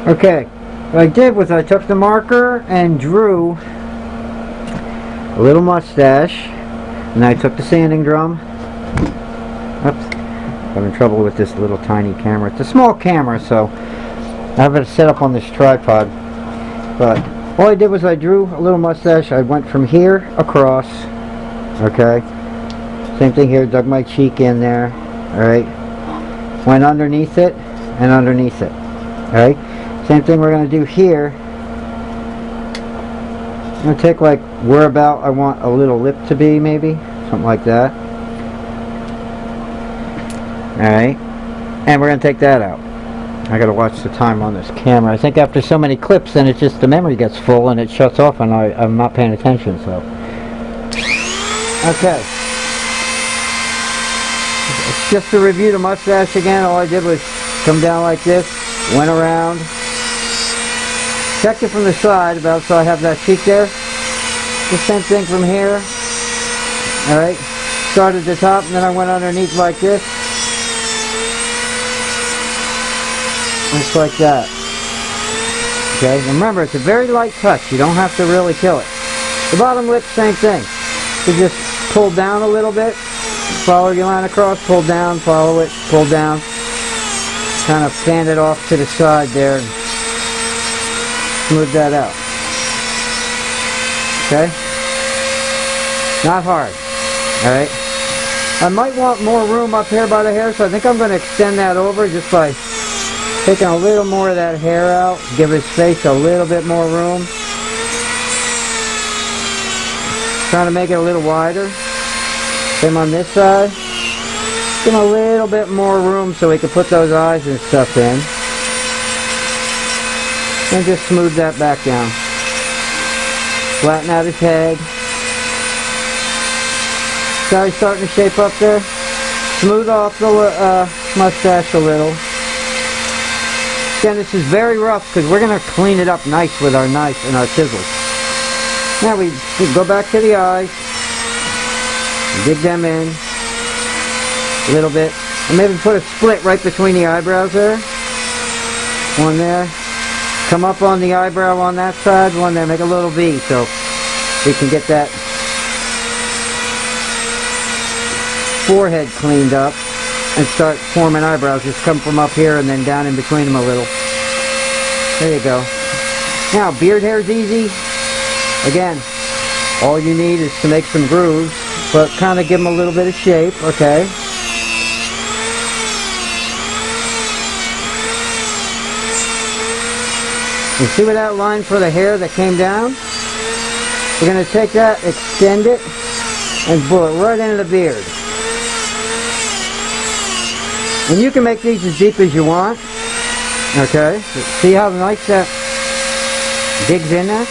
Okay, what I did was I took the marker and drew a little mustache, and I took the sanding drum. Oops, having trouble with this little tiny camera. It's a small camera, so I have it set up on this tripod. But all I did was I drew a little mustache. I went from here across. Okay, same thing here. Dug my cheek in there. All right, went underneath it and underneath it. All right, same thing we're going to do here. I'm going to take like where about I want a little lip to be, maybe something like that. Alright, and we're going to take that out. I got to watch the time on this camera. I think after so many clips, then it just, the memory gets full and it shuts off, and I'm not paying attention. So okay, just to review the mustache again, all I did was come down like this, went around, checked it from the side about so I have that cheek there. The same thing from here. Alright, started at the top and then I went underneath like this. Just like that. Okay, remember it's a very light touch. You don't have to really kill it. The bottom lip, same thing. You just pull down a little bit, follow your line across, pull down, follow it, pull down. Kind of fan it off to the side there. Smooth that out. Okay? Not hard. Alright? I might want more room up here by the hair, so I think I'm going to extend that over just by taking a little more of that hair out. Give his face a little bit more room. Trying to make it a little wider. Same on this side. Give him a little bit more room so he can put those eyes and stuff in. And just smooth that back down. Flatten out his head. See how he's starting to shape up there? Smooth off the mustache a little. Again, this is very rough because we're going to clean it up nice with our knife and our chisels. Now we go back to the eyes. Dig them in a little bit. And maybe put a split right between the eyebrows there. One there. Come up on the eyebrow on that side, one there, make a little V so we can get that forehead cleaned up and start forming eyebrows. Just come from up here and then down in between them a little. There you go. Now, beard hair is easy. Again, all you need is to make some grooves, but kind of give them a little bit of shape, okay? You see with that line for the hair that came down? We're going to take that, extend it, and pull it right into the beard. And you can make these as deep as you want. Okay? See how nice that digs in there?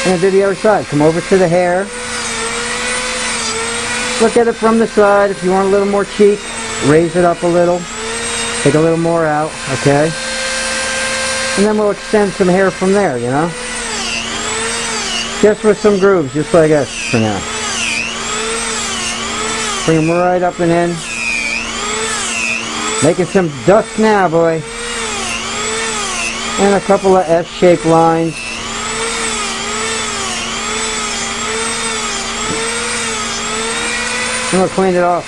And do the other side. Come over to the hair. Look at it from the side. If you want a little more cheek, raise it up a little. Take a little more out. Okay? And then we'll extend some hair from there, you know? Just with some grooves, just like this for now. Bring them right up and in. Making some dust now, boy. And a couple of S-shaped lines. And we'll clean it off.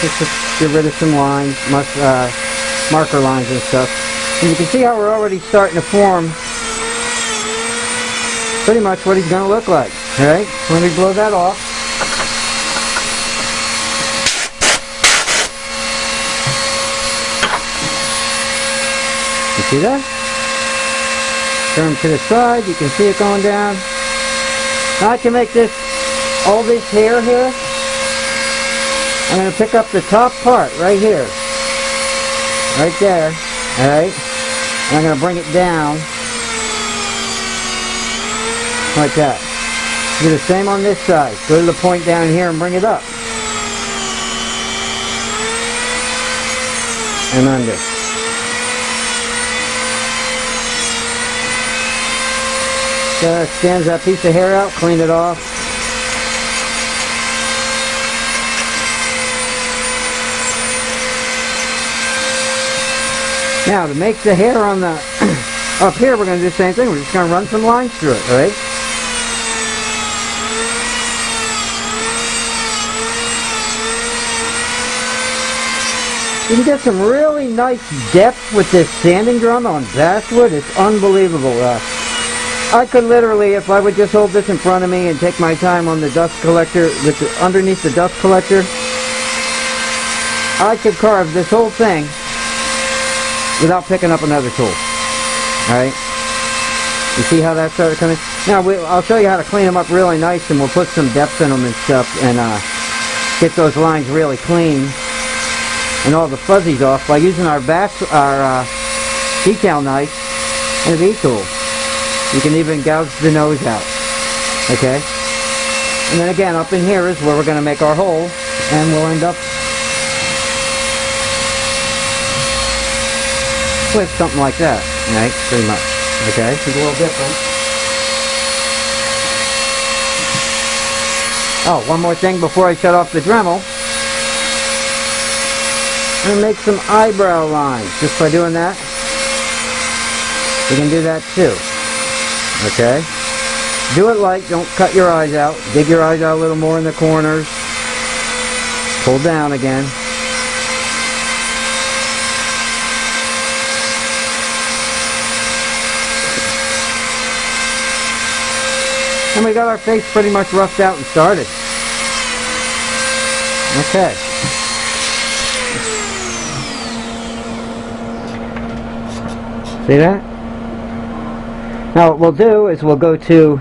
Just to get rid of some lines, marker lines and stuff. And you can see how we're already starting to form pretty much what he's going to look like. Alright, so let me blow that off. You see that? Turn to the side, you can see it going down. Now I can make this, all this hair here, I'm going to pick up the top part right here. Right there. Alright? And I'm going to bring it down. Like that. Do the same on this side. Go to the point down here and bring it up. And under. So extends that piece of hair out, clean it off. Now, to make the hair on the up here, we're going to do the same thing. We're just going to run some lines through it, alright? You can get some really nice depth with this sanding drum on basswood. It's unbelievable. I could literally, if I would just hold this in front of me and take my time on the dust collector, underneath the dust collector, I could carve this whole thing without picking up another tool. Alright? You see how that started coming? Now, I'll show you how to clean them up really nice, and we'll put some depth in them and stuff, and get those lines really clean and all the fuzzies off by using our detail knife and a V-tool. You can even gouge the nose out. Okay? And then again, up in here is where we're going to make our hole, and we'll end up with something like that. Right? Pretty much. Okay? It's a little different. Oh, one more thing before I shut off the Dremel. I'm going to make some eyebrow lines just by doing that. You can do that too. Okay? Do it light, don't cut your eyes out. Dig your eyes out a little more in the corners. Pull down again. And we got our face pretty much roughed out and started. Okay. See that? Now what we'll do is we'll go to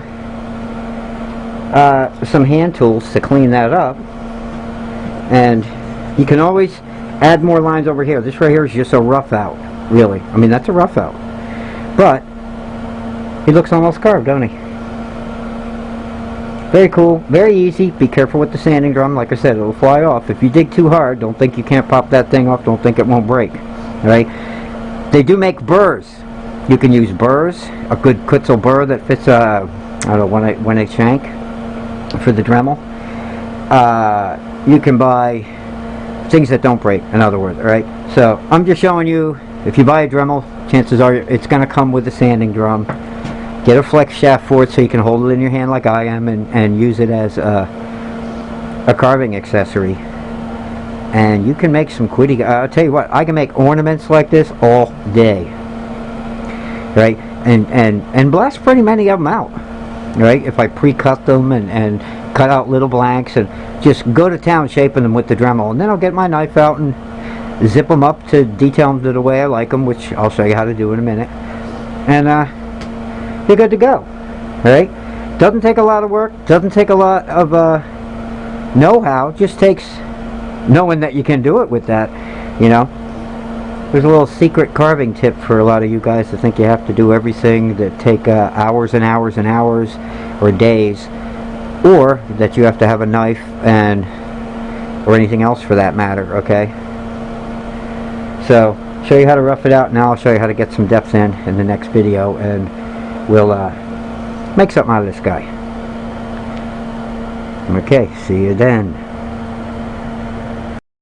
some hand tools to clean that up, and you can always add more lines over here. This right here is just a rough out, really. I mean, that's a rough out, but he looks almost carved, don't he? Very cool, very easy. Be careful with the sanding drum. Like I said, it'll fly off. If you dig too hard, don't think you can't pop that thing off. Don't think it won't break. Alright? They do make burrs. You can use burrs, a good Kutzel burr that fits I don't know, 1/8 shank for the Dremel. You can buy things that don't break, in other words, alright? So, I'm just showing you, if you buy a Dremel, chances are it's going to come with a sanding drum. Get a flex shaft for it so you can hold it in your hand like I am, and use it as a carving accessory. And you can make some quitty. I'll tell you what, I can make ornaments like this all day. Right? And blast pretty many of them out. Right? If I pre-cut them and cut out little blanks and just go to town shaping them with the Dremel. And then I'll get my knife out and zip them up to detail them to the way I like them, which I'll show you how to do in a minute. And you're good to go. Alright? Doesn't take a lot of work, doesn't take a lot of know-how, just takes knowing that you can do it with that, you know. There's a little secret carving tip for a lot of you guys that think you have to do everything that take hours and hours and hours or days, or that you have to have a knife and or anything else for that matter, okay? So, show you how to rough it out. Now I'll show you how to get some depth in the next video, and we'll make something out of this guy. Okay, see you then.